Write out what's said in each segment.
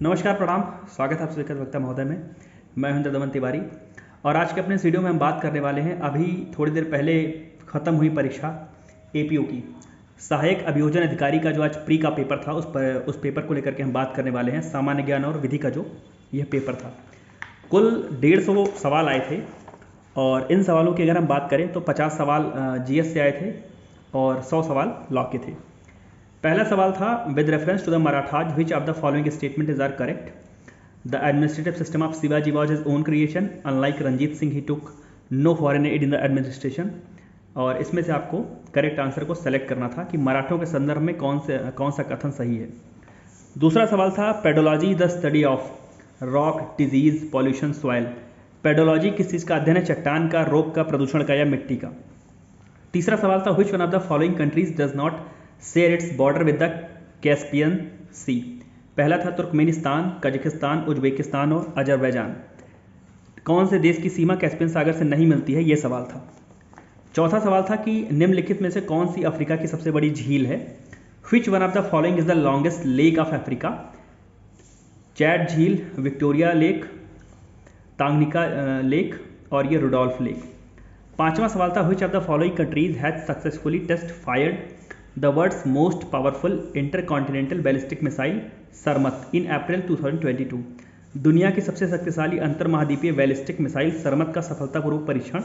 नमस्कार, प्रणाम। स्वागत है आप स्वीकृत वक्ता महोदय में। मैं हूं दमन तिवारी और आज के अपने इस वीडियो में हम बात करने वाले हैं अभी थोड़ी देर पहले ख़त्म हुई परीक्षा एपीओ की सहायक अभियोजन अधिकारी का जो आज प्री का पेपर था उस पेपर को लेकर के हम बात करने वाले हैं। सामान्य ज्ञान और विधि का जो यह पेपर था, कुल 150 सवाल आए थे और इन सवालों की अगर हम बात करें तो 50 सवाल जीएस से आए थे और 100 सवाल लॉ के थे। पहला सवाल था, with reference to the Marathas which of the following statement is are correct? The administrative system of Shivaji was his own creation, unlike Ranjit Singh he took no foreign aid in the administration. और इसमें से आपको करेक्ट आंसर को select करना था कि मराठों के संदर्भ में कौन सा कथन सही है। दूसरा सवाल था, pedology the study of rock disease pollution soil. Pedology किस चीज़ का अध्ययन है? चट्टान का, रोग का, प्रदूषण का या मिट्टी का। तीसरा सवाल था, which one of the following countries does not share its border with the Caspian Sea. पहला था तुर्कमेनिस्तान, कजाकिस्तान, उज्बेकिस्तान और अजरबैजान। कौन से देश की सीमा कैस्पियन सागर से नहीं मिलती है, ये सवाल था। चौथा सवाल था कि निम्नलिखित में से कौन सी अफ्रीका की सबसे बड़ी झील है? Which one of the following is the longest lake of Africa? Chad झील, विक्टोरिया लेक, तांगनिका लेक और ये रुडोल्फ लेक। पांचवा सवाल था, which of the following countries has successfully test fired the world's most powerful intercontinental ballistic missile Sarmat in April 2022। दुनिया की सबसे शक्तिशाली अंतर महाद्वीपीय बैलिस्टिक मिसाइल सरमत का सफलतापूर्वक परीक्षण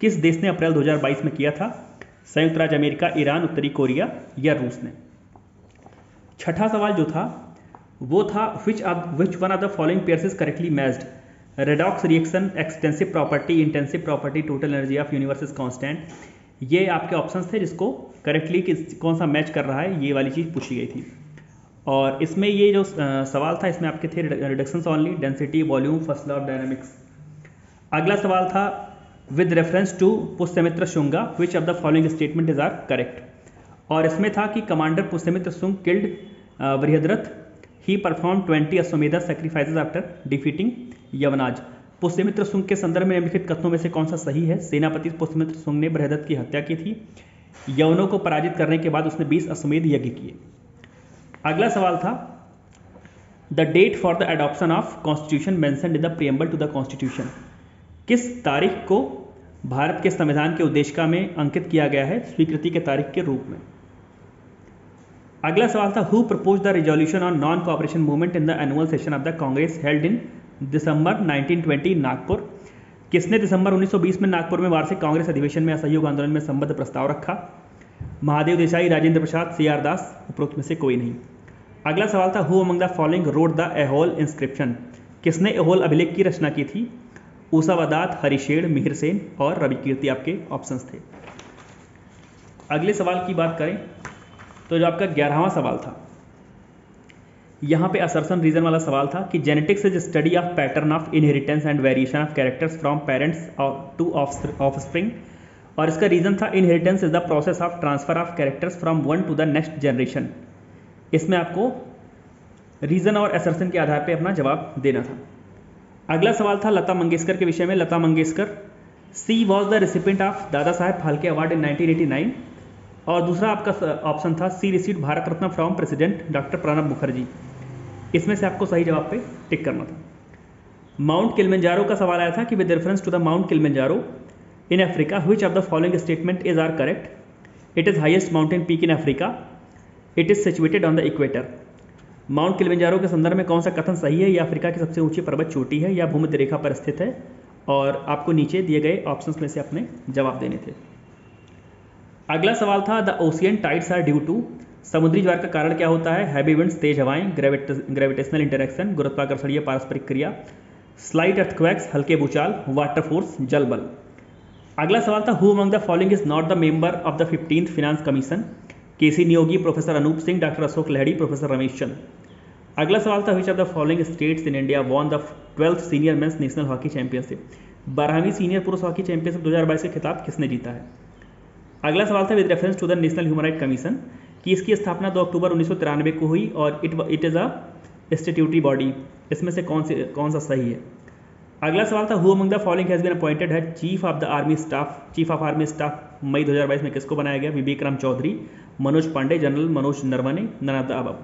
किस देश ने अप्रैल 2022 में किया था? संयुक्त राज्य अमेरिका, ईरान, उत्तरी कोरिया या रूस ने। छठा सवाल जो था वो था, which one of the following pairs is correctly matched? Redox reaction, extensive property, intensive property, total energy of universe is constant. ये आपके ऑप्शंस थे जिसको करेक्टली कौन सा मैच कर रहा है, ये वाली चीज़ पूछी गई थी। और इसमें ये जो सवाल था इसमें आपके थे reductions only, density, volume, first law of dynamics. अगला सवाल था, with reference to Pushyamitra Shunga which of the following statement is are correct? और इसमें था कि commander Pushyamitra Shunga killed Brihadratha, he performed 20 Ashwamedha sacrifices after defeating Yavanas. Pushyamitra Shunga के संदर्भ में निम्नलिखित कथनों में से कौन सा सही है? सेनापति पुष्यमित्र शुंग ने बृहद्रथ की हत्या की थी। यवनों को पराजित करने के बाद उसने 20 अश्वमेध यज्ञ किए। अगला सवाल था, the date for the adoption of constitution mentioned in the preamble to the constitution. किस तारीख को भारत के संविधान के उद्देशिका में अंकित किया गया है स्वीकृति के तारीख के रूप में? अगला सवाल था, who propose the resolution on non cooperation movement in the annual session of the Congress held in December 1920 Nagpur. किसने दिसंबर 1920 में नागपुर में वार्षिक कांग्रेस अधिवेशन में असहयोग आंदोलन में संबद्ध प्रस्ताव रखा? महादेव देसाई, राजेंद्र प्रसाद, सीआर दास, उपरोक्त में से कोई नहीं। अगला सवाल था, who among the following road the Aihole inscription. किसने एहोल अभिलेख की रचना की थी? ऊषावादात, हरिशेड़, मिहिर सेन और रवि कीर्ति आपके ऑप्शंस थे। अगले सवाल की बात करें तो जो आपका 11वां सवाल था, यहाँ पे असर्शन रीजन वाला सवाल था कि genetics is study of pattern of inheritance and variation of characters from parents to offspring. और इसका रीजन था, inheritance is the process of transfer of characters from one to the next generation. इसमें आपको reason और assertion के आधार पे अपना जवाब देना था। अगला सवाल था लता मंगेशकर के विषय में। लता मंगेशकर, सी was the recipient of Dada Saheb Phalke award in 1989। और दूसरा आपका ऑप्शन था, C received Bharat Ratna from president doctor Pranab Mukherjee. इसमें से आपको सही जवाब पे टिक करना था। माउंट किलिमंजारो का सवाल आया था कि with reference to the Mount Kilimanjaro in Africa which of the following statement is are correct? It is highest mountain peak in Africa, it is situated on the equator. Mount Kilimanjaro के संदर्भ में कौन सा कथन सही है? यह Africa की सबसे ऊंची पर्वत चोटी है या भूमध्य रेखा पर स्थित है? और आपको नीचे दिए गए ऑप्शंस में से अपने जवाब देने थे। अगला सवाल था, the ocean tides are due to. समुद्री ज्वार का कारण क्या होता है? हैवी विंड्स, तेज हवाएं, ग्रेविटेशनल इंटरेक्शन, गुरुत्वाकर्षणीय पारस्परिक क्रिया, स्लाइट अर्थक्वेक्स, हल्के भूचाल, वाटर फोर्स, जल बल। अगला सवाल था, who among the following is not the member of the 15th finance commission? KC Niyogi, professor Anoop Singh, doctor Ashok Lahiri, professor Ramesh Chand. अगला सवाल था, which of the following states in India won the 12th senior men's national hockey championship? 12वीं senior पुरुष hockey championship 2022 का खिताब किसने जीता है? अगला सवाल था, with reference to the national human right commission, कि इसकी स्थापना 2 अक्टूबर 1993 को हुई और it is a statutory body. इसमें से कौन सा सही है? अगला सवाल था, who among the following has been appointed है चीफ ऑफ आर्मी स्टाफ मई 2022 में किसको बनाया गया? Vivek Ram Chaudhary, Manoj Pande, general Manoj Naravane, none of the above.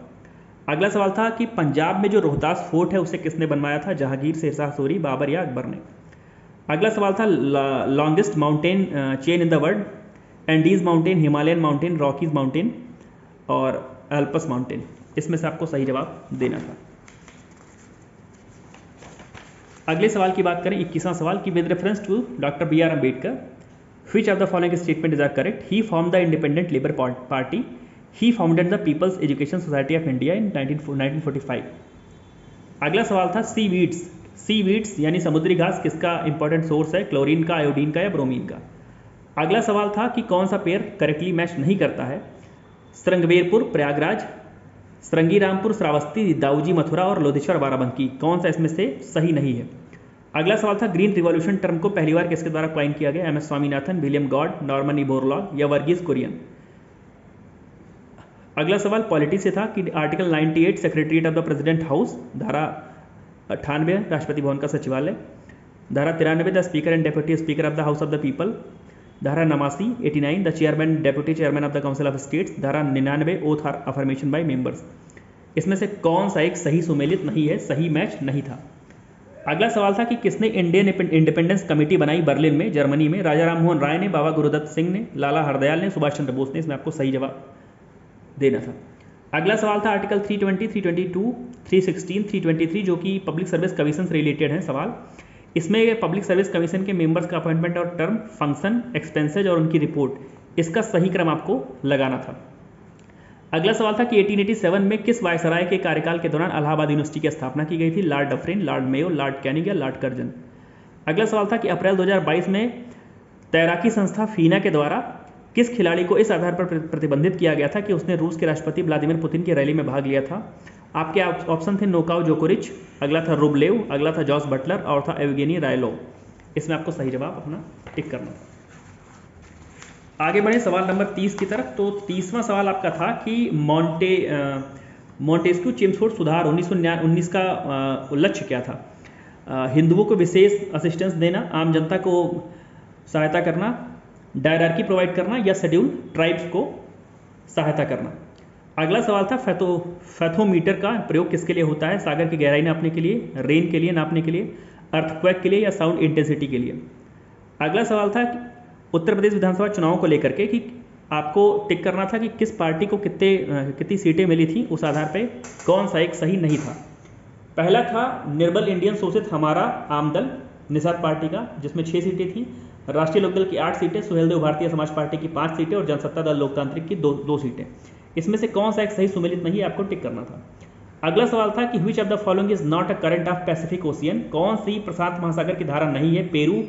अगला सवाल था कि पंजाब में जो रोहतास फोर्ट है उसे किसने बनवाया था? जहांगीर, शेरशाह सूरी, बाबर या अकबर ने। अगला सवाल था longest mountain chain in the world? Andes mountain, Himalayan mountain, Rockies mountain और एल्पस माउंटेन। इसमें से आपको सही जवाब देना था। अगले सवाल की बात करें, 21वां सवाल कि with reference to doctor B R Ambedkar which of the following statement is correct? He formed the Independent Labour Party. He founded the People's Education Society of India in 1945. अगला सवाल था सीवीड्स यानी समुद्री घास किसका इंपॉर्टेंट सोर्स है? Chlorine का, iodine का या ब्रोमीन का। अगला सवाल था कि कौन सा पेयर करेक्टली मैच नहीं करता है? श्रृंगवेरपुर प्रयागराज, श्रृंगीरामपुर श्रावस्ती, दाऊजी मथुरा और लोधेश्वर बाराबंकी। कौन सा इसमें से सही नहीं है? अगला सवाल था ग्रीन रिवॉल्यूशन टर्म को पहली बार किसके द्वारा क्वाइन किया गया? M S. Swaminathan, William Gaud, Norman E Borlaug या वर्गीस कुरियन। अगला सवाल पॉलिटी से था कि article 98 secretariat of the president house, धारा 98 राष्ट्रपति भवन का सचिवालय, धारा 93 the speaker and deputy speaker of the house of the people, धारा 89 the chairman deputy chairman of the council of states, धारा 99 ओथ अफर्मेशन बाय मेंबर्स। इसमें से कौन सा एक सही सुमेलित नहीं है, सही मैच नहीं था? अगला सवाल था कि किसने इंडियन इंडिपेंडेंस कमेटी बनाई बर्लिन में, जर्मनी में? राजा राममोहन राय ने, बाबा गुरुदत्त सिंह ने, लाला हरदयाल ने, सुभाष चंद्र बोस ने। इसमें आपको सही जवाब देना था। अगला सवाल था आर्टिकल 320, 322, 316, 323 जो कि पब्लिक सर्विस कमीशन से रिलेटेड है सवाल। इसमें पब्लिक सर्विस कमीशन के मेंबर्स का अपॉइंटमेंट और टर्म, फंक्शन, एक्सपेंसेज और उनकी रिपोर्ट, इसका सही क्रम आपको लगाना था। अगला सवाल था कि 1887 में किस वायसराय के कार्यकाल के दौरान इलाहाबाद यूनिवर्सिटी की स्थापना की गई थी? Lord Dufferin, Lord Mayo, Lord Canning या लॉर्ड कर्जन। अगला सवाल था कि अप्रैल 2022 में तैराकी संस्था फीना के द्वारा किस खिलाड़ी को इस आधार पर प्रतिबंधित किया गया था कि उसने रूस के राष्ट्रपति व्लादिमीर पुतिन की रैली में भाग लिया था? आपके ऑप्शन थे नोकाउ जोकोरिच, अगला था रुबलेव, अगला था जॉस बटलर और था एवगेनी रायलोव। इसमें आपको सही जवाब अपना टिक करना। आगे बढ़े सवाल नंबर 30 की तरफ। तो 30वां सवाल आपका था कि मॉन्टेस्क्यू चेम्सफोर्ड सुधार 1919 का लक्ष्य क्या था? हिंदुओं को विशेष असिस्टेंस देना, आम जनता को सहायता करना, डायरार्की प्रोवाइड करना या शेड्यूल ट्राइब्स को सहायता करना। अगला सवाल था फैथोमीटर का प्रयोग किसके लिए होता है? सागर की गहराई नापने के लिए, रेन के लिए नापने के लिए, अर्थक्वेक के लिए या साउंड इंटेंसिटी के लिए। अगला सवाल था उत्तर प्रदेश विधानसभा चुनाव को लेकर के कि आपको टिक करना था कि किस पार्टी को कितनी सीटें मिली थी, उस आधार पे कौन सा एक सही नहीं था। पहला था निर्बल इंडियन शोषित हमारा आम दल निषाद पार्टी का, जिसमें 6 सीटें थी, राष्ट्रीय लोकदल की 8 सीटें, सुहेलदेव भारतीय समाज पार्टी की 5 सीटें और जनसत्ता दल लोकतांत्रिक की 2 सीटें। इसमें से कौन सा एक सही सुमेलित नहीं है, आपको टिक करना था। अगला सवाल था कि which of the following is not a current of Pacific ocean? कौन सी प्रशांत महासागर की धारा नहीं है? Peru,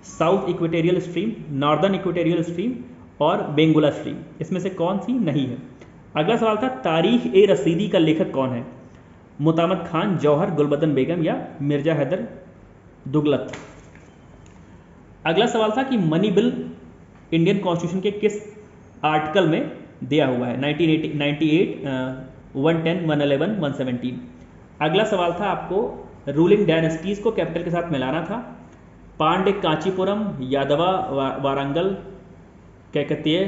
south equatorial stream, northern equatorial stream और बेंगुला स्ट्रीम। इसमें से कौन सी नहीं है? अगला सवाल था तारीख ए रसीदी का लेखक कौन है? मुतामद खान, जौहर, गुलबदन बेगम या मिर्जा हैदर दुगलत। अगला सवाल था कि मनी बिल इंडियन कॉन्स्टिट्यूशन के किस आर्टिकल में दिया हुआ है? 98, 110, 111, 117। अगला सवाल था आपको रूलिंग डायनेस्टीज को कैपिटल के साथ मिलाना था। पांड्य कांचीपुरम, यादवा वारंगल, कैकतीय,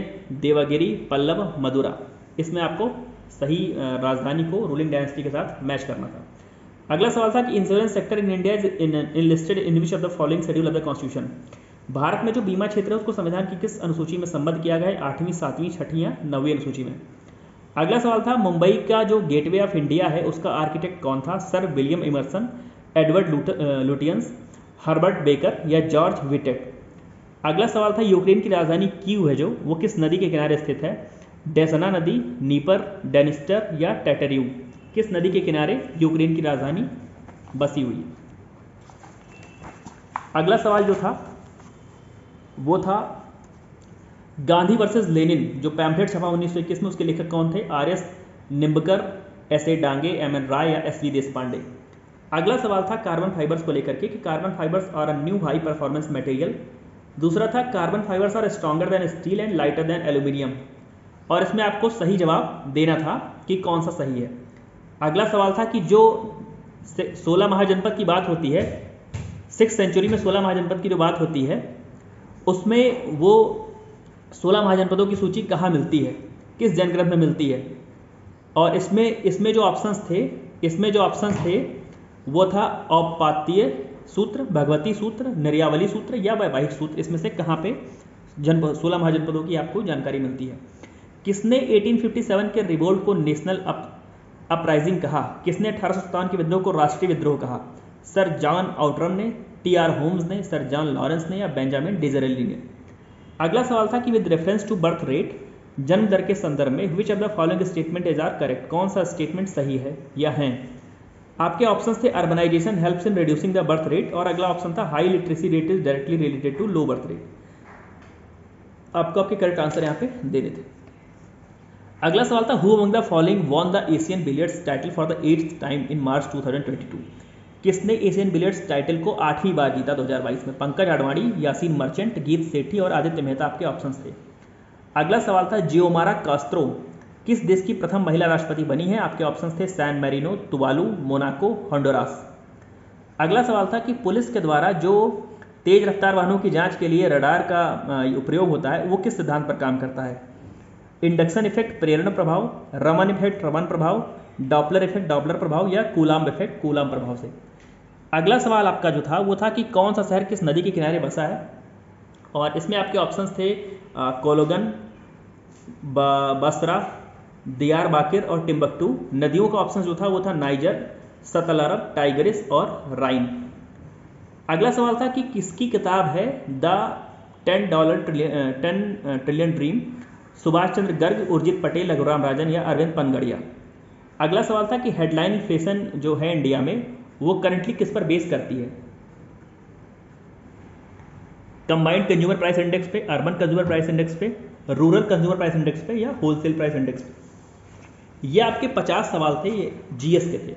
देवगिरी, पल्लव, मदुरा। इसमें आपको सही राजधानी को रूलिंग डायनेस्टी के साथ मैच करना था। अगला सवाल था कि insurance sector in India is enlisted in which of the following schedule of the constitution? Bharat में जो बीमा क्षेत्र है उसको संविधान की किस अनुसूची में संबद्ध किया गया है? 8वीं, 7वीं, 6वीं या 9वीं अनुसूची में। अगला सवाल था मुंबई का जो गेटवे ऑफ इंडिया है उसका आर्किटेक्ट कौन था? Sir William Emerson, Edward Lutyens, Herbert Baker या जॉर्ज विटेट। अगला सवाल था यूक्रेन की राजधानी कीव है जो वो किस नदी के किनारे स्थित है? डेसना नदी, नीपर, डेनिस्टर या टैटरियू। किस नदी के किनारे यूक्रेन की राजधानी बसी हुई? अगला सवाल जो था वो था गांधी वर्सेस लेनिन जो पैम्फलेट छपा 1921 में, उसके लेखक कौन थे? आर.एस. निम्बकर, एस.ए. डांगे, एम.एन. राय या एस.वी. देशपांडे। अगला सवाल था कार्बन फाइबर्स को लेकर के कि carbon fibres are a new high performance material. दूसरा था carbon fibres are stronger than steel and lighter than aluminium. और इसमें आपको सही जवाब देना था कि कौन सा सही है। अगला सवाल था कि जो 16 महाजनपद की बात होती है, 6th सेंचुरी में 16 महाजनपद की जो बात होती है उसमें वो 16 महाजनपदों की सूची कहाँ मिलती है, किस जनग्रंथ में मिलती है? और इसमें इसमें जो ऑप्शंस थे वो था औपात्य सूत्र, भगवती सूत्र, निर्यावली सूत्र या वैवाहिक सूत्र। इसमें से कहाँ पे 16 महाजनपदों की आपको जानकारी मिलती है। किसने 1857 के रिवोल्ट को नेशनल अपराइजिंग कहा? किसने 1857 के विद्रोह को राष्ट्रीय विद्रोह कहा? सर जॉन आउटरन ने, टी.आर. होम्स ने, सर जॉन लॉरेंस ने या बेंजामिन डिज़रेली ने? अगला सवाल था कि with reference to birth rate, जन्म दर के संदर्भ में, which of the following statement is are correct? कौन सा स्टेटमेंट सही है या हैं? आपके ऑप्शंस थे urbanisation helps in reducing the birth rate, और अगला ऑप्शन था high literacy rate is directly related to low birth rate. आपको आपके करेक्ट आंसर यहाँ पे देने थे। अगला सवाल था who among the following won the Asian billiards title for the 8th time in March 2022? किसने एशियन बिलियर्ड्स टाइटल को 8वीं बार जीता 2022 में? पंकज आडवाणी, यासीन मर्चेंट, गीत सेठी और आदित्य मेहता आपके ऑप्शंस थे। अगला सवाल था जियोमारा कास्त्रो किस देश की प्रथम महिला राष्ट्रपति बनी है? आपके ऑप्शंस थे San Marino, Tuvalu, Monaco, Honduras. अगला सवाल था कि पुलिस के द्वारा जो तेज रफ्तार वाहनों की जांच के लिए रडार का उपयोग होता है वो किस सिद्धांत पर काम करता है? इंडक्शन इफेक्ट, प्रेरण प्रभाव, रमन इफेक्ट, रमन प्रभाव, डॉपलर इफेक्ट, डॉपलर प्रभाव या कूलाम्ब इफेक्ट, कूलाम्ब प्रभाव से। अगला सवाल आपका जो था वो था कि कौन सा शहर किस नदी के किनारे बसा है? और इसमें आपके ऑप्शंस थे कोलोगन, बसरा, दियारबाकिर और टिम्बकटू। नदियों का ऑप्शन जो था वो था नाइजर, सतलरब, टाइग्रिस और राइन। अगला सवाल था कि किसकी किताब है the $10 trillion dream? Subhash Chandra Garg, Urjit Patel, Raghuram Rajan या अरविंद पनगड़िया। अगला सवाल था कि हेडलाइन इन्फ्लेशन जो है इंडिया में वो करंटली किस पर बेस करती है? कंबाइंड कंज्यूमर प्राइस इंडेक्स पे, अर्बन कंज्यूमर प्राइस इंडेक्स पे, रूरल कंज्यूमर प्राइस इंडेक्स पे या होलसेल प्राइस इंडेक्स पे? ये आपके 50 सवाल थे, ये जीएस के थे।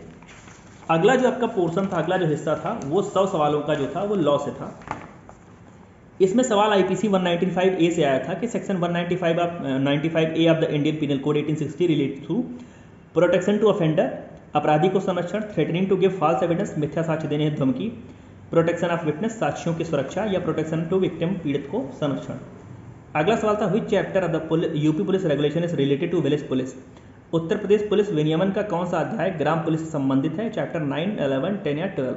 अगला जो आपका पोर्शन था, अगला जो हिस्सा था वो 100 सवालों का जो था वो लॉ से था। इसमें सवाल आईपीसी 195A से आया था कि section 195A of the Indian penal code 1860 related to protection to offender, अपराधी को संरक्षण, threatening to give false evidence, मिथ्या साक्ष्य देने हेतु धमकी, प्रोटेक्शन ऑफ विटनेस, साक्ष्यों की सुरक्षा या प्रोटेक्शन टू विक्टिम, पीड़ित को संरक्षण। अगला सवाल था which chapter of the UP police regulation is related to village police? Uttar Pradesh police विनियमन का कौन सा अध्याय ग्राम पुलिस से संबंधित है? चैप्टर 9, 11, 10 या 12।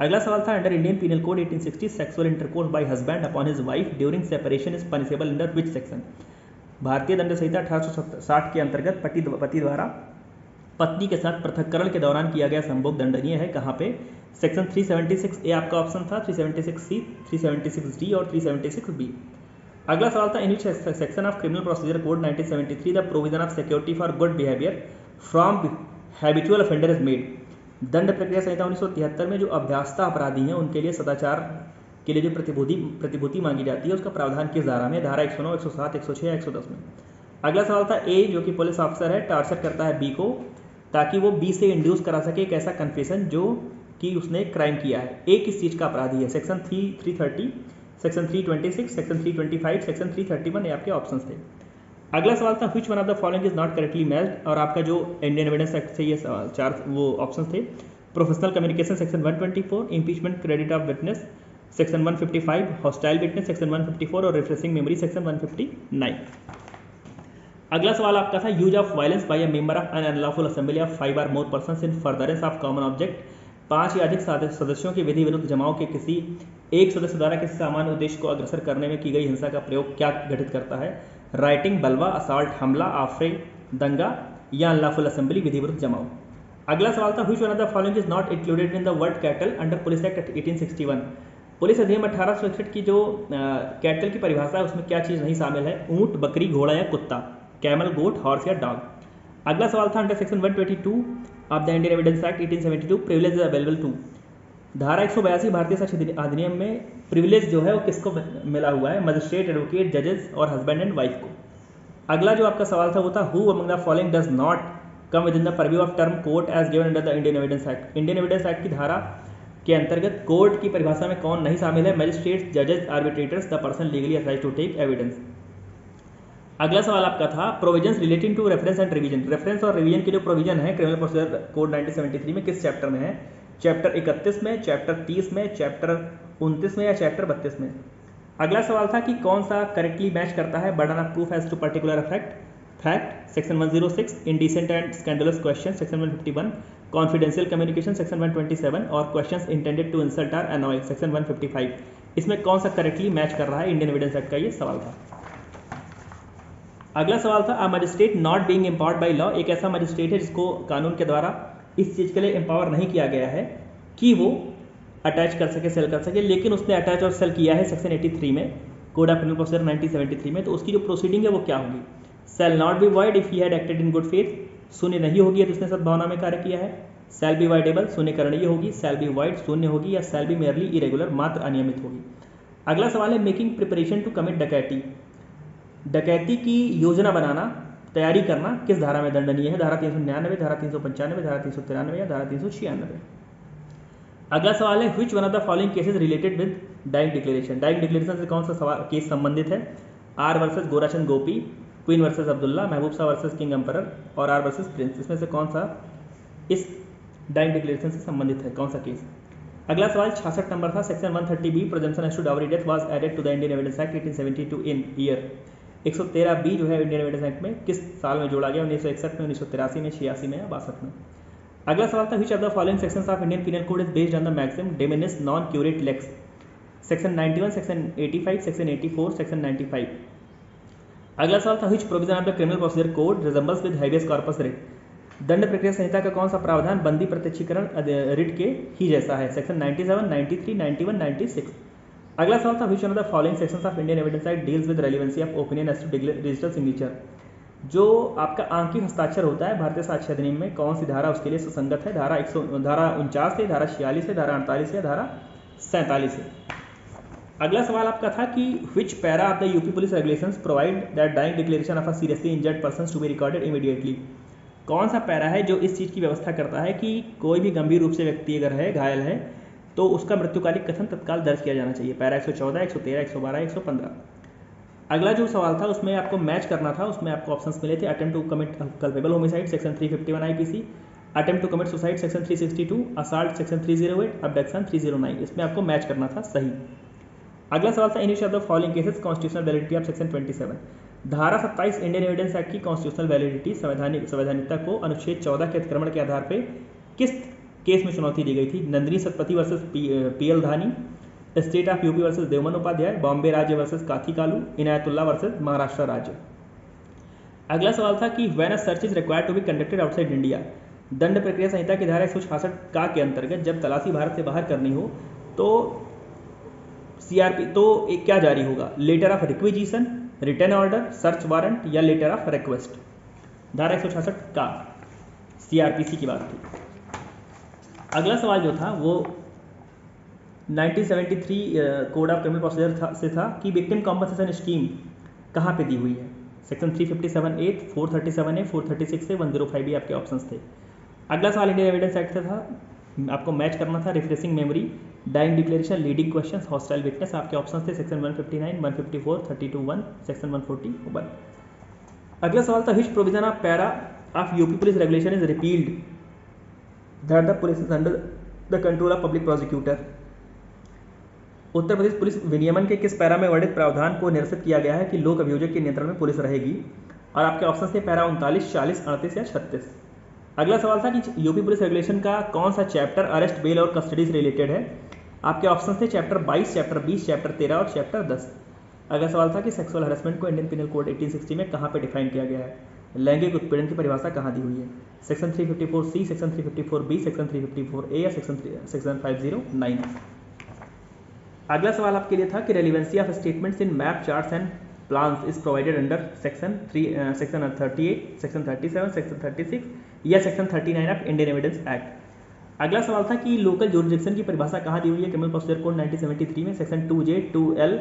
अगला सवाल था under Indian penal code 1860 sexual intercourse by husband upon his wife during separation is punishable under which section? भारतीय दंड संहिता 1860 के अंतर्गत पति द्वारा पत्नी के साथ पृथक्करण के दौरान किया गया संभोग दंडनीय है। कहाँ पे? सेक्शन 376A आपका ऑप्शन था, 376C, 376D और 376B। अगला सवाल था in which section of criminal procedure code 1973 the provision of security for good behaviour from habitual offender is made? दंड प्रक्रिया संहिता 1973 में जो अभ्यासता अपराधी हैं उनके लिए सदाचार के लिए जो प्रतिभूति मांगी जाती है उसका प्रावधान किस धारा में? धारा 109, 107, 106 या 110 में। अगला सवाल था ए जो कि पुलिस ऑफिसर है टार्चर करता है बी को ताकि वो बी से इंड्यूस करा सके एक ऐसा कन्फेशन जो कि उसने क्राइम किया है। ए किस चीज़ का अपराधी है? सेक्शन 330, सेक्शन 326, सेक्शन 325, सेक्शन 331 ये आपके ऑप्शंस थे। अगला सवाल था which one of the following is not correctly matched? और आपका जो इंडियन एविडेंस एक्ट से ये चार वो ऑप्शंस थे। Professional communication section 124, impeachment credit of witness section 155, hostile witness section 154 और रिफ्रेशिंग मेमोरी सेक्शन 159। अगला सवाल आपका था use of violence by a member of an unlawful assembly of 5 or more persons in furtherance of common object. 5 या अधिक सदस्यों के विधि विरुद्ध जमाव के किसी एक सदस्य द्वारा किसी सामान्य उद्देश्य को अग्रसर करने में की गई हिंसा का प्रयोग क्या घटित करता है? राइटिंग, बलवा, असॉल्ट, हमला, आफरे, दंगा या अनलॉफुल असेंबली, विधि विरुद्ध जमाव। अगला सवाल था which one of the following is not included in the word cattle under police Act 1861? Police अधिनियम 1861 की जो कैटल की परिभाषा है उसमें क्या चीज़ नहीं शामिल है? ऊंट, बकरी, घोड़ा या कुत्ता, कैमल, गोट, हॉर्स या डॉग। अगला सवाल था under section 122 of the Indian evidence act 1872 privilege is available to? धारा 182 भारतीय साक्ष्य अधिनियम में प्रिविलेज जो है वो किसको मिला हुआ है? मजिस्ट्रेट, एडवोकेट, जजेस और हस्बैंड एंड वाइफ को। अगला जो आपका सवाल था वो था who among the following does not come within the purview of term court as given under the Indian evidence act? Indian evidence act की धारा के अंतर्गत कोर्ट की परिभाषा में कौन नहीं शामिल है? मजिस्ट्रेट्स, जजेस, arbitrators, the person legally authorised to take evidence. अगला सवाल आपका था provisions relating to reference and revision. Reference और रिवीजन के जो प्रोविजन है क्रिमिनल प्रोसीजर कोड 1973 में किस चैप्टर में है? चैप्टर 31 में, चैप्टर 30 में, चैप्टर 29 में या चैप्टर 32 में। अगला सवाल था कि कौन सा करेक्टली मैच करता है burden of proof as to particular effect? Threat section 106, indecent and scandalous question section 151, confidential communication section 127 और questions intended to insult or annoy section 155। इसमें कौन सा करेक्टली मैच कर रहा है इंडियन एविडेंस एक्ट का, ये सवाल था। अगला सवाल था, a magistrate not being empowered by law, एक ऐसा मजिस्ट्रेट है जिसको कानून के द्वारा इस चीज़ के लिए एम्पावर नहीं किया गया है कि वो अटैच कर सके, सेल कर सके, लेकिन उसने अटैच और सेल किया है सेक्शन 83 में कोड ऑफ क्रिमिनल प्रोसीजर 1973 में। तो उसकी जो प्रोसीडिंग है वो क्या होगी? Sale not be void if he had acted in good faith, शून्य नहीं होगी यदि उसने सद्भावना में कार्य किया है। सेल बी वाइडेबल, शून्य करणीय होगी। सेल बी वाइड, शून्य होगी। या सेल बी मेयरली इरेगुलर, मात्र अनियमित होगी। अगला सवाल है, मेकिंग प्रिपरेशन टू कमिट डकैती, डकैती की योजना बनाना, तैयारी करना किस धारा में दंडनीय है? धारा 399, धारा 395, धारा 393 या धारा 396। अगला सवाल है, which one of the following cases related with dying declaration, dying declaration से कौन सा सवाल केस संबंधित है? R versus Gorachand Gopi, Queen versus Abdullah, Mahboob Shah versus King Emperor और आर वर्सेस प्रिंस, इसमें से कौन सा इस डाइंग डिक्लेरेशन से संबंधित है, कौन सा केस? अगला सवाल 66 नंबर था, section 130B presumption as to dowry death was added to the Indian evidence act 1872 in year. 113B जो है इंडियन एविडेंस एक्ट में किस साल में जोड़ा गया? 1961 में, 1983 में, 86 में या 62 में। अगला सवाल था, which of the following sections of Indian penal Code is based on the maxim de minimis non curat lex, section 91, section 85, section 84, section 95। अगला सवाल था, which provision of the criminal procedure Code resembles with habeas corpus writ, दंड प्रक्रिया संहिता का कौन सा प्रावधान बंदी प्रत्यक्षीकरण रिट के ही जैसा है? सेक्शन 97, 93, 91, 96। अगला सवाल था, which one of the following sections of Indian evidence Act deals with relevancy of opinion as to digital signature, जो आपका आंकिक हस्ताक्षर होता है भारतीय साक्ष्य अधिनियम में कौन सी धारा उसके लिए सुसंगत है? धारा 49 से, धारा 46 से, धारा 48 से, धारा 47 से। अगला सवाल आपका था कि which para of the UP police regulations provide that dying declaration of a seriously injured person to be recorded immediately, कौन सा पैरा है जो इस चीज़ की व्यवस्था करता है कि कोई भी गंभीर रूप से व्यक्ति अगर है, घायल है, तो उसका मृत्युकालिक कथन तत्काल दर्ज किया जाना चाहिए? पैरा 114, 113, 112, 115। अगला जो सवाल था उसमें आपको मैच करना था, उसमें आपको ऑप्शंस मिले थे, attempt to commit culpable homicide section 351 IPC, attempt to commit suicide section 362, assault section 308, abduction 309, इसमें आपको मैच करना था सही। अगला सवाल था, in which of the following cases constitutional validity of section 27, धारा 27 इंडियन एविडेंस एक्ट की कॉन्स्टिट्यूशनल वैलिडिटी संवैधानिकता को अनुच्छेद 14 के अतिक्रमण के आधार पर किस केस में चुनौती दी गई थी? Nandini Satpathy versus PL Dhani, state of UP versus Devman Upadhyay, Bombay राज्य वर्सेस काथी कालू, इनायतुल्ला वर्सेस महाराष्ट्र राज्य। अगला सवाल था कि when a search is required to be conducted outside India, दंड प्रक्रिया संहिता की धारा 166 का के अंतर्गत जब तलाशी भारत से बाहर करनी हो तो सीआरपी तो एक क्या जारी होगा? Letter of requisition, return order, search warrant या लेटर ऑफ रिक्वेस्ट? धारा 166 का सीआरपीसी की बात थी। अगला सवाल जो था वो 1973 कोड ऑफ क्रिमिनल प्रोसीजर से था कि विक्टिम कॉम्पनसेशन स्कीम कहाँ पे दी हुई है? Section 357A, 437A, 436A, 105B आपके ऑप्शंस थे। अगला सवाल इंडियन एविडेंस एक्ट से था, आपको मैच करना था, refreshing memory, dying declaration, leading questions, hostile witness, आपके ऑप्शंस थे सेक्शन 159, 154, 32(1), सेक्शन 141। अगला सवाल था, which provision of para of UP police regulation is repealed that the police is under the control of public prosecutor, Uttar Pradesh police विनियमन के किस para में वर्णित प्रावधान को निरसित किया गया है कि लोक अभियोजक के नियंत्रण में पुलिस रहेगी? और आपके ऑप्शन थे पैरा 39, 40, 38 या 36। अगला सवाल था कि यूपी पुलिस रेगुलेशन का कौन सा चैप्टर अरेस्ट, बेल और कस्टडी से रिलेटेड है? आपके ऑप्शन थे चैप्टर 22, चैप्टर 20, चैप्टर 13 और चैप्टर 10। अगला सवाल था कि सेक्सुअल हरेसमेंट को इंडियन पिनल कोड 1860 में कहाँ पे डिफाइन किया गया है? लैंगिक उत्पीड़न की परिभाषा कहाँ दी हुई है? Section 354C, section 354B, section 354A या सेक्शन 509। अगला सवाल आपके लिए था कि relevancy of statements in map, charts and plans is provided under section 38, section 37, section 36 या section 39 of Indian evidence act. अगला सवाल था कि लोकल जुरिडिक्शन की परिभाषा कहाँ दी हुई है? क्रिमिनल प्रोसीजर कोड 1973 में सेक्शन 2J, 2L,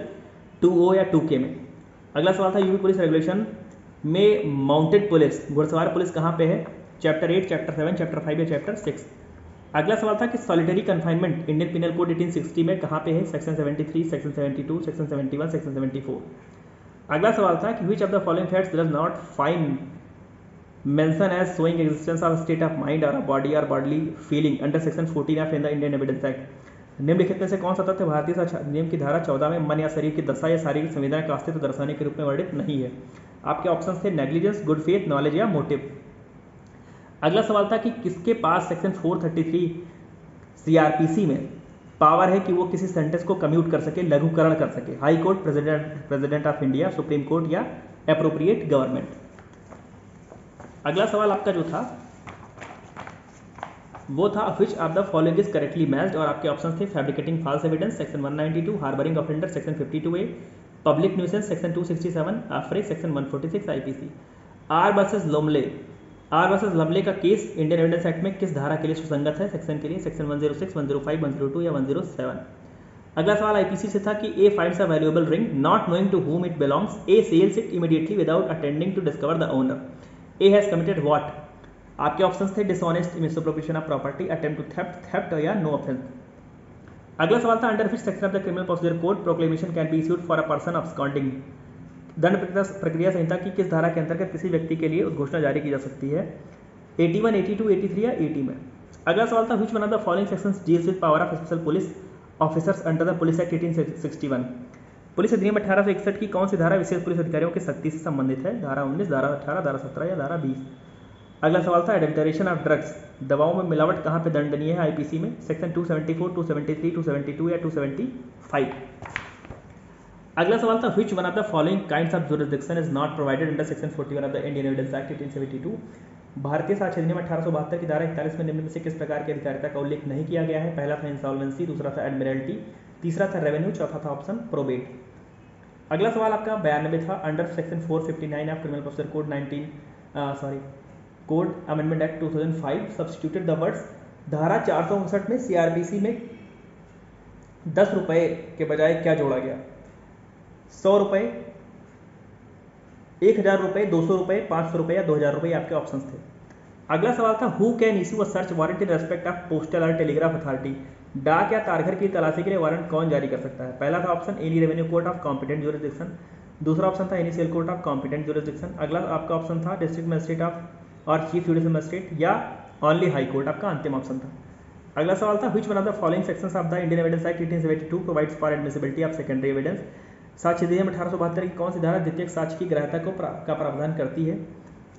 2O या 2K में। अगला सवाल था यूपी पुलिस रेगुलेशन में माउंटेड पुलिस, घुड़सवार पुलिस कहाँ पे है? चैप्टर 8, चैप्टर 7, चैप्टर 5 या चैप्टर 6। अगला सवाल था कि solitary confinement Indian penal code 1860 में कहाँ पे है? Section 73, section 72, section 71, section 74। अगला सवाल था कि which of the following facts does not find mention as showing existence of state of mind और बॉडी और bodily feeling under section 14 of Indian evidence Act? निम्नलिखित में से कौन सा तथ्य भारतीय साक्ष्य अधिनियम की धारा 14 में मन या शरीर की दशा या शारीरिक संवेदना का अस्तित्व दर्शाने के रूप में वर्णित नहीं है? आपके ऑप्शन थे नेग्लिजेंस, गुड फेथ, नॉलेज या मोटिव। अगला सवाल था कि किसके पास सेक्शन 433 सीआरपीसी में पावर है कि वो किसी सेंटेंस को कम्यूट कर सके, लघुकरण कर सके, high court, president of India, supreme court या एप्रोप्रिएट गवर्नमेंट। अगला सवाल आपका जो था वो था which of the following is correctly matched, और आपके ऑप्शन थे fabricating false evidence section 192, harbouring offender section 52A, public nuisance section 267, affray section 146 IPC. R versus लमले का केस इंडियन एविडेंस एक्ट में किस धारा के लिए सुसंगत है, सेक्शन के लिए सेक्शन 106, 105, 102 या 107। अगला सवाल आईपीसी से था कि A finds a valuable ring not knowing to whom it belongs, A sells it immediately without attending to discover the owner, A has committed what. आपके ऑप्शंस थे dishonest misappropriation of property, attempt to theft या no offence. अगला सवाल था under which section of the criminal procedure code proclamation can be issued for a person absconding. दंड प्रक्रिया संहिता की किस धारा के अंतर्गत किसी व्यक्ति के लिए उद्घोषणा जारी की जा सकती है, 81, 82, 83 या 80 में। अगला सवाल था which one of the following sections deals with power of special police officers under the Police Act 1861। Police अधिनियम 1861 की कौन सी धारा विशेष पुलिस अधिकारियों की सख्ती से संबंधित है, धारा 19, धारा 18, धारा 17 या धारा 20। अगला सवाल था एडल्टरेशन ऑफ ड्रग्स, दवाओं में मिलावट कहाँ पे दंडनीय है आईपीसी में, सेक्शन 274, 273, 272 या 275। अगला सवाल था which one of the following kinds of jurisdiction is not provided under section 41 of the Indian evidence act 1872। भारतीय साक्ष्य अधिनियम 1872 की धारा 41 में निम्न में से किस प्रकार की अधिकारिता का उल्लेख नहीं किया गया है, पहला था इंसॉल्वेंसी, दूसरा था एडमिरल्टी, तीसरा था रेवेन्यू, चौथा था ऑप्शन प्रोबेट। अगला सवाल आपका 92 था under section 459 of criminal procedure code code amendment act 2005 substituted the words, धारा 459 में सीआरपीसी में 10 रुपए के बजाय क्या जोड़ा गया, 100 रुपए, 1000 रुपए, 200 रुपए, 500 रुपए या 2000 रुपए आपके ऑप्शंस थे। अगला सवाल था who can issue a search warrant in respect of postal और टेलीग्राफ अथॉरिटी, डाक या तारघर की तलाशी के लिए वारंट कौन जारी कर सकता है, पहला था option any revenue court of competent jurisdiction, दूसरा ऑप्शन था any sale court of competent jurisdiction, अगला आपका ऑप्शन था डिस्ट्रिक्ट मजिस्ट्रेट ऑफ और चीफ जुडिशियल मजिस्ट्रेट या ओनली हाई कोर्ट आपका अंतिम ऑप्शन था। अगला सवाल था which one of the following sections of the Indian evidence act 1872 provides for admissibility of secondary evidence, साक्ष्य अधिनियम 1872 की कौन सी धारा द्वितीयक साक्ष्य की ग्राह्यता का प्रावधान करती है,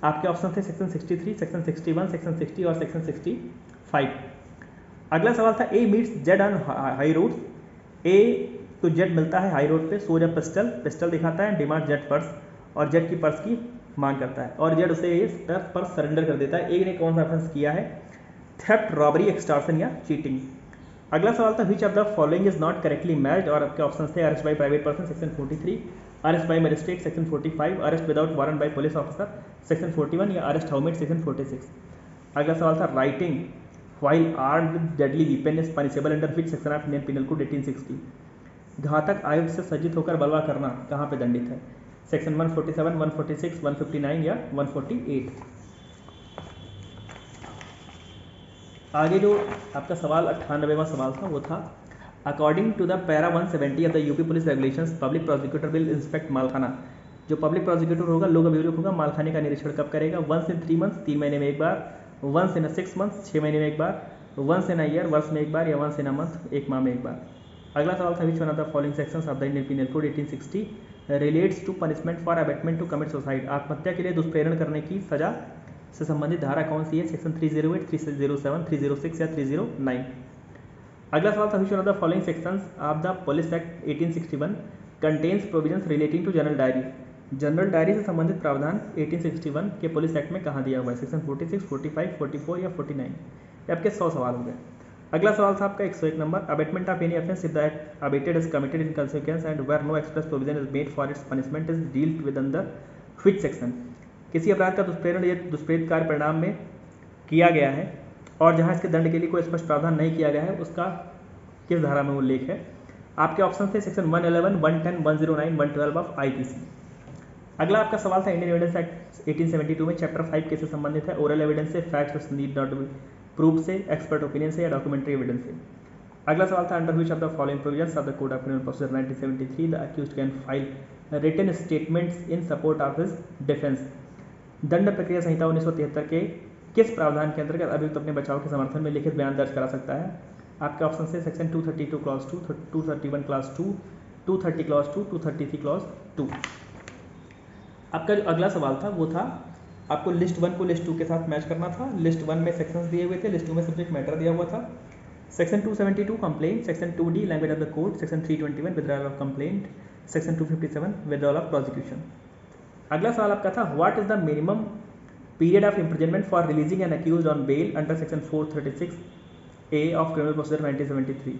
आपके ऑप्शन थे सेक्शन 63, सेक्शन 61, सेक्शन 60 और सेक्शन 65। अगला सवाल था A meets Z on high road, A तो जेड मिलता है हाई रोड पे, सोज अ पिस्टल दिखाता है, डिमांड जेड पर्स और जेड की पर्स की मांग करता है और जेड उसे ये पर्स सरेंडर कर देता है। ए ने कौन सा ऑफेंस किया है, थेफ्ट, रॉबरी, एक्सटॉर्शन या चीटिंग। अगला सवाल था which of the following is not correctly matched, और आपके ऑप्शन थे arrest by private person section 43, arrest by magistrate section 45, arrest without warrant by police officer section 41 या अरेस्ट हाउ मेड सेक्शन 46। अगला सवाल था writing while armed with deadly weapon is punishable under which section of Indian penal code 1860, घातक आयुध से सज्जित होकर बलवा करना कहाँ पे दंडित है, सेक्शन 147, 146, 159 या 148। आगे जो आपका सवाल 98वां सवाल था वो था according to the para 170 of the UP police regulations public prosecutor will inspect मालखाना, जो पब्लिक प्रोसिक्यूटर होगा, लोक अभियोग होगा, मालखाने का निरीक्षण कब करेगा, वंस इन 3 मंथ्स 3 महीने में एक बार, वंस इन 6 मंथ्स 6 महीने में एक बार, वंस इन अ ईयर वर्ष में एक बार या वंस इन अ मंथ 1 माह में एक बार। अगला सवाल था which one of the following sections of the Indian penal code 1860 relates to punishment for abetment to commit suicide, आत्महत्या के लिए दुष्प्रेरण करने की सजा से संबंधित धारा कौन सी है, सेक्शन 308, 307, 306 या 309। अगला सवाल था which one of the following sections of the Police Act 1861 contains provisions relating to general diary, general diary से संबंधित प्रावधान 1861 के पुलिस एक्ट में कहाँ दिया हुआ है, सेक्शन 46, 45, 44 या 49। ये आपके 100 सवाल हो गए। अगला सवाल था आपका 101 number abetment of any offence if the abetted is committed in consequence and where no express provision is made for its punishment is dealt with under which section, किसी अपराध का दुष्प्रेरण या दुष्प्रेरित कार्य परिणाम में किया गया है और जहां इसके दंड के लिए कोई स्पष्ट प्रावधान नहीं किया गया है उसका किस धारा में उल्लेख है, आपके ऑप्शन थे सेक्शन 111, 110, 109, 112 ऑफ आईपीसी। अगला आपका सवाल था इंडियन एविडेंस एक्ट 1872 में चैप्टर 5 किससे संबंधित है, ओरल एविडेंस से, facts need not be proof से, एक्सपर्ट ओपिनियन से या डॉक्यूमेंट्री एविडेंस से। अगला सवाल था under which of the following provisions of the Code of criminal procedure 1973 the accused can file written statements in support of his defence, दंड प्रक्रिया संहिता 1973 के किस प्रावधान के अंतर्गत अभियुक्त अपने बचाव के समर्थन में लिखित बयान दर्ज करा सकता है, आपके ऑप्शन से section 232 clause 2, 231 clause 2, 230 clause 2, 233 clause 2। आपका जो अगला सवाल था वो था आपको लिस्ट 1 को लिस्ट 2 के साथ मैच करना था। लिस्ट 1 में सेक्शंस दिए हुए थे, लिस्ट 2 में सब्जेक्ट मैटर दिया हुआ था। Section 272 complaint, section 2D language of the court, section 321 withdrawal of complaint, section 257 withdrawal of prosecution. अगला सवाल आपका था what is the minimum period of imprisonment for releasing an accuse on bail under section 436A of criminal procedure 1973।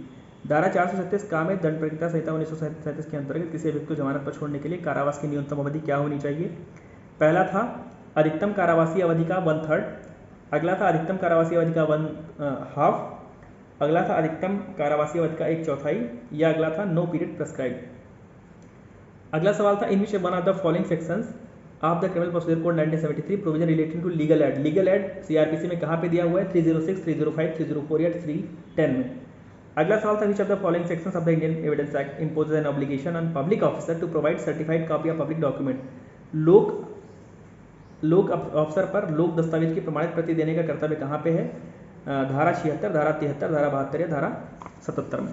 धारा 437 का में दंड प्रक्रिया संहिता 1937 के अंतर्गत किसी व्यक्ति को जमानत पर छोड़ने के लिए कारावास की न्यूनतम अवधि क्या होनी चाहिए? पहला था अधिकतम कारावासी अवधि का 1/3, अगला था अधिकतम कारावासी अवधि का 1/2, अगला था अधिकतम कारावासी अवधि का 1/4, या अगला था नो पीरियड प्रेस्क्राइब। अगला सवाल था in which one of the following sections of the criminal procedure code 1973 provision relating to legal aid. Legal aid CrPC में कहाँ पे दिया हुआ है? 306, 305, 304 या 310 में। अगला सवाल था which of the following sections of the Indian evidence Act imposes an obligation on public officer to provide certified copy of public document. लोक अफसर पर लोक दस्तावेज की प्रमाणित प्रति देने का कर्तव्य कहाँ पे है? धारा 76, धारा 73, धारा 72 या धारा 77 में।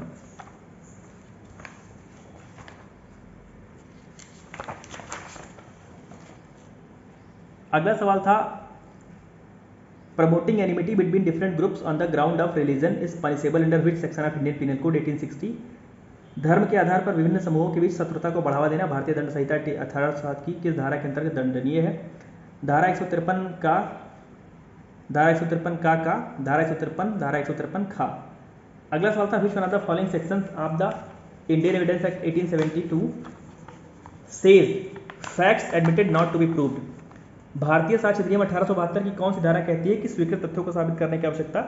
अगला सवाल था promoting enmity between different groups on the ground of religion is punishable under which section of Indian penal code 1860। धर्म के आधार पर विभिन्न समूहों के बीच शत्रुता को बढ़ावा देना भारतीय दंड संहिता 1860 की किस धारा के अंतर्गत दंडनीय है? धारा 153 का, धारा 153 का, धारा 153, धारा 153 खा। अगला सवाल था which one of the following sections of the Indian evidence act 1872 says facts admitted not to be proved. भारतीय साक्ष्य अधिनियम 1872 की कौन सी धारा कहती है कि स्वीकृत तथ्यों को साबित करने की आवश्यकता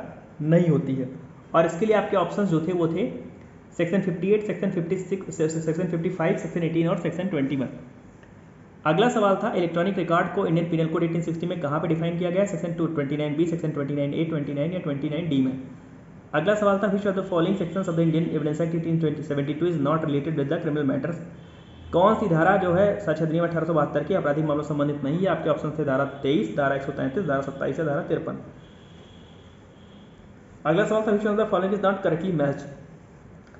नहीं होती है? और इसके लिए आपके ऑप्शंस जो थे वो थे सेक्शन 58, सेक्शन 56, सेक्शन 55, सेक्शन 18 और सेक्शन 21। अगला सवाल था इलेक्ट्रॉनिक रिकॉर्ड को इंडियन पिनल कोड 1860 में कहाँ पे डिफाइन किया गया है? सेक्शन 229B, सेक्शन 29A, 29 या 29D में। अगला सवाल था which of the following sections of the Indian evidence act 1872 is not related with the criminal matters. कौन सी धारा जो है साक्ष्य अधिनियम 1872 की आपराधिक मामलों से संबंधित नहीं है? आपके ऑप्शन थे धारा 23, धारा 133, धारा 27 या धारा 53। अगला सवाल था which of the following is not correctly matched.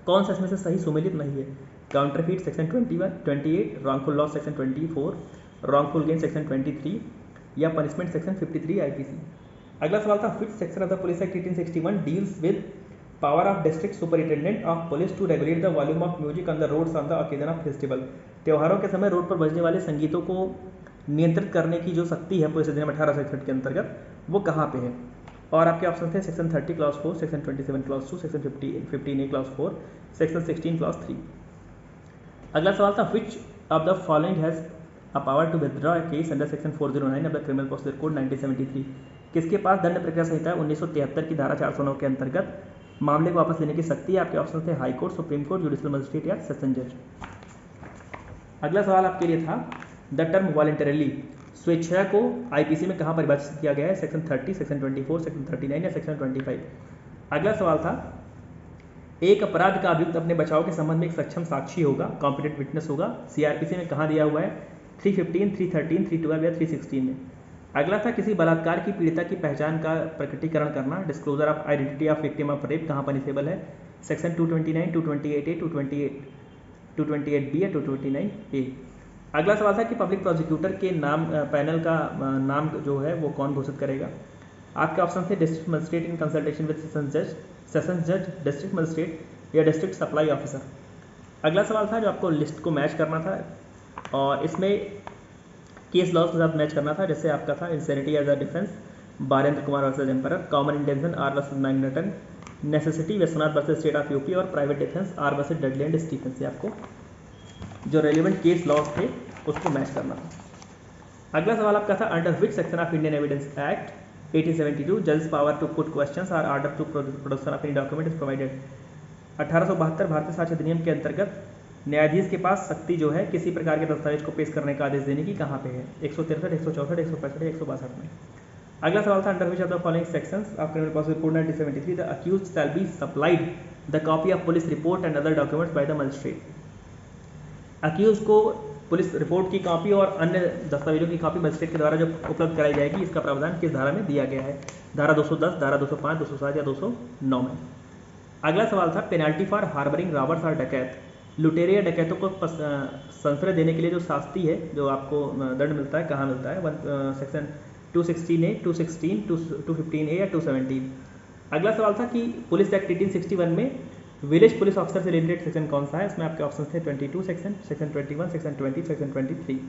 कौन सा इसमें से सही सुमेलित नहीं है? Counterfeit section 21, 28, wrongful loss section 24, wrongful gain section 23 या पनिशमेंट सेक्शन 53 आईपीसी। अगला सवाल था which section of the Police Act 1861 deals with power of district superintendent of police to regulate the volume of music on the roads on the occasion of festival. त्योहारों के समय road पर बजने वाले संगीतों को नियंत्रित करने की जो शक्ति है पुलिस अधिनियम 1861 के अंतर्गत वो कहाँ पे है? और आपके ऑप्शन थे section 30 clause 4, section 27 clause 2, section 15A clause 4, section 16 clause 3। अगला सवाल था which of the following has a power to withdraw a case under section 409 of the criminal procedure code 1973। किसके पास दंड प्रक्रिया संहिता 1973 की धारा 409 के अंतर्गत मामले को वापस लेने की शक्ति है? आपके ऑप्शन थे high court, supreme court, judicial magistrate या सेशन जज। अगला सवाल आपके लिए था द टर्म वॉलंटरली स्वेच्छा को आईपीसी में कहाँ परिभाषित किया गया है? सेक्शन 30, सेक्शन 24, सेक्शन 39 या सेक्शन 25। अगला सवाल था एक अपराध का अभियुक्त अपने बचाव के संबंध में एक सक्षम साक्षी होगा, कॉम्पिटेंट विटनेस होगा। सीआरपीसी में कहाँ दिया हुआ है? 315, 313, 312 या 316 में। अगला था किसी बलात्कार की पीड़िता की पहचान का प्रकटीकरण करना, disclosure of identity of victim of rape कहाँ पनिशेबल है? सेक्शन 229, 228A, 228B या 229A। अगला सवाल था कि पब्लिक प्रोसिक्यूटर के नाम पैनल का नाम जो है वो कौन घोषित करेगा? आपके ऑप्शन थे district magistrate in consultation with session जज, डिस्ट्रिक्ट मजिस्ट्रेट या डिस्ट्रिक्ट सप्लाई ऑफिसर। अगला सवाल था जो आपको लिस्ट को मैच करना था और इसमें केस लॉज के साथ मैच करना था। जैसे आपका था insanity as a defence, Barendra Kumar versus emperor, common intention R versus मैग्नेटन, necessity Vishwanath versus state of UP और private defence R versus Dudley and Stephen से आपको जो रेलिवेंट केस लॉज थे उसको मैच करना था। अगला सवाल आपका था under which section of Indian evidence act 1872 जज power to put questions or order to production of any document is provided. 1872 भारतीय साक्ष्य अधिनियम के अंतर्गत न्यायाधीश के पास शक्ति जो है किसी प्रकार के दस्तावेज को पेश करने का आदेश देने की कहाँ पे है? 163, 164, 165 या 162 में। अगला सवाल था under which of the following sections of criminal procedure code 1973 the accused shall be supplied the copy of police report and other documents by the magistrate. Accuse को पुलिस रिपोर्ट की कॉपी और अन्य दस्तावेजों की कॉपी मजिस्ट्रेट के द्वारा जो उपलब्ध कराई जाएगी इसका प्रावधान किस धारा में दिया गया है? धारा 210, धारा 205, 207 या 209 में। अगला सवाल था पेनाल्टी फॉर हार्बरिंग रॉबर्स और डकैत लुटेरे या डकैतों को संश्रय देने के लिए जो शास्ति है, जो आपको दंड मिलता है, कहाँ मिलता है? सेक्शन 216A, 216, 215A या 217। अगला सवाल था कि पुलिस एक्ट 1861 में विलेज पुलिस ऑफिसर से रिलेटेड सेक्शन कौन सा है? इसमें आपके ऑप्शन थे 22 सेक्शन, सेक्शन 21, सेक्शन 20, सेक्शन 23।